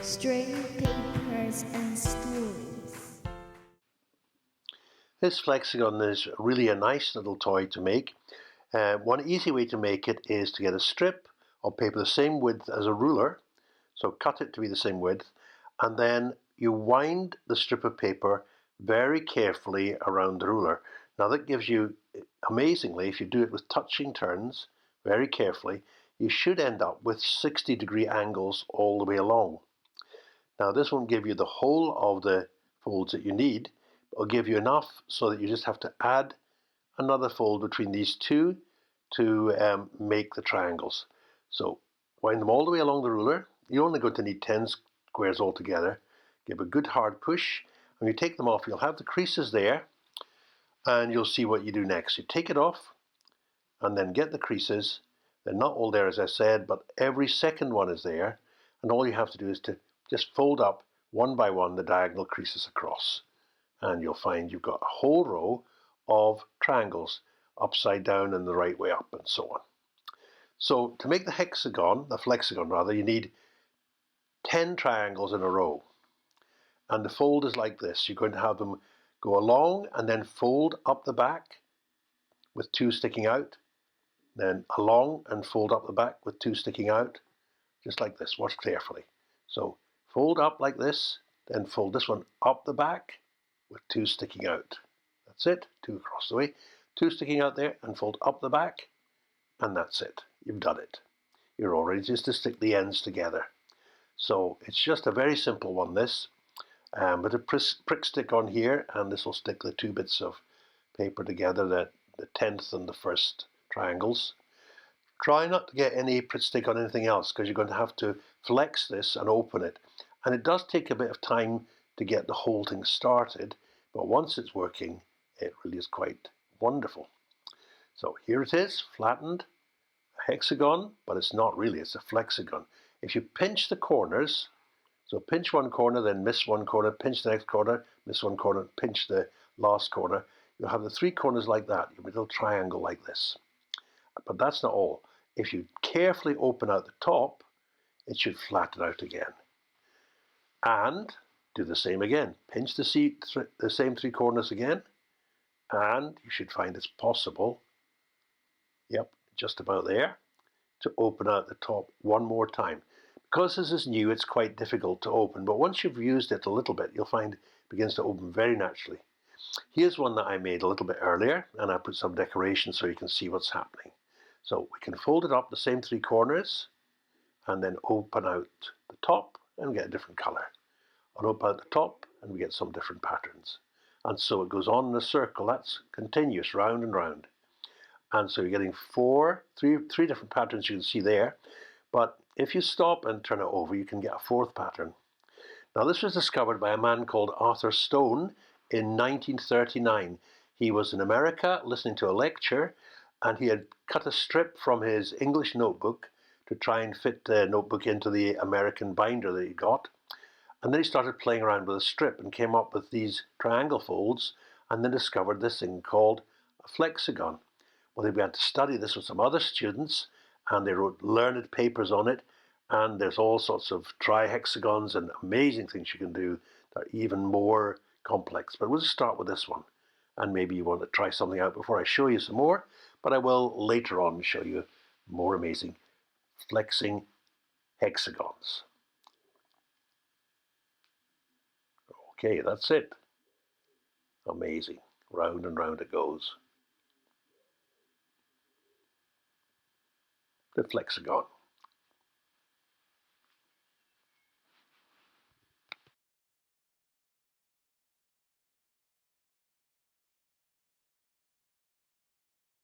string, papers, and stories. This Flexagom is really a nice little toy to make. One easy way to make it is to get a strip of paper the same width as a ruler, so cut it to be the same width, and then you wind the strip of paper very carefully around the ruler. Now that gives you, amazingly, if you do it with touching turns very carefully, you should end up with 60-degree angles all the way along. Now this won't give you the whole of the folds that you need, but it'll give you enough so that you just have to add another fold between these two to make the triangles. So wind them all the way along the ruler. You're only going to need 10 squares altogether. Give a good hard push. When you take them off, you'll have the creases there, and you'll see what you do next. You take it off and then get the creases. They're not all there, as I said, but every second one is there, and all you have to do is to just fold up one by one the diagonal creases across, and you'll find you've got a whole row of triangles upside down and the right way up and so on. So to make the Flexagom rather, you need 10 triangles in a row, and the fold is like this. You're going to have them go along and then fold up the back with two sticking out, then along and fold up the back with two sticking out, just like this. Watch carefully. So fold up like this, then fold this one up the back with two sticking out. That's it, two across the way, two sticking out there, and fold up the back, and that's it. You've done it. You're all ready just to stick the ends together. So it's just a very simple one, this. But a prick stick on here, and this will stick the two bits of paper together, the 10th and the first triangles. Try not to get any prick stick on anything else, because you're going to have to flex this and open it. And it does take a bit of time to get the whole thing started, but once it's working, it really is quite wonderful. So here it is, flattened, a hexagon, but it's not really, it's a flexagon. If you pinch the corners, so pinch one corner, then miss one corner, pinch the next corner, miss one corner, pinch the last corner, you'll have the three corners like that. You'll have a little triangle like this. But that's not all. If you carefully open out the top, it should flatten out again. And do the same again. Pinch the same three corners again, and you should find it's possible, yep, just about there, to open out the top one more time. Because this is new, it's quite difficult to open, but once you've used it a little bit, you'll find it begins to open very naturally. Here's one that I made a little bit earlier, and I put some decoration so you can see what's happening. So we can fold it up the same three corners, and then open out the top and get a different color. And open out the top, and we get some different patterns. And so it goes on in a circle. That's continuous, round and round. And so you're getting three different patterns you can see there. But if you stop and turn it over, you can get a fourth pattern. Now this was discovered by a man called Arthur Stone in 1939. He was in America listening to a lecture, and he had cut a strip from his English notebook to try and fit the notebook into the American binder that he got. And then he started playing around with a strip and came up with these triangle folds, and then discovered this thing called a flexagon. Well, they began to study this with some other students, and they wrote learned papers on it, and there's all sorts of trihexagons and amazing things you can do that are even more complex. But we'll just start with this one, and maybe you want to try something out before I show you some more, but I will later on show you more amazing flexing hexagons. Okay, that's it. Amazing. Round and round it goes. The Flexagom.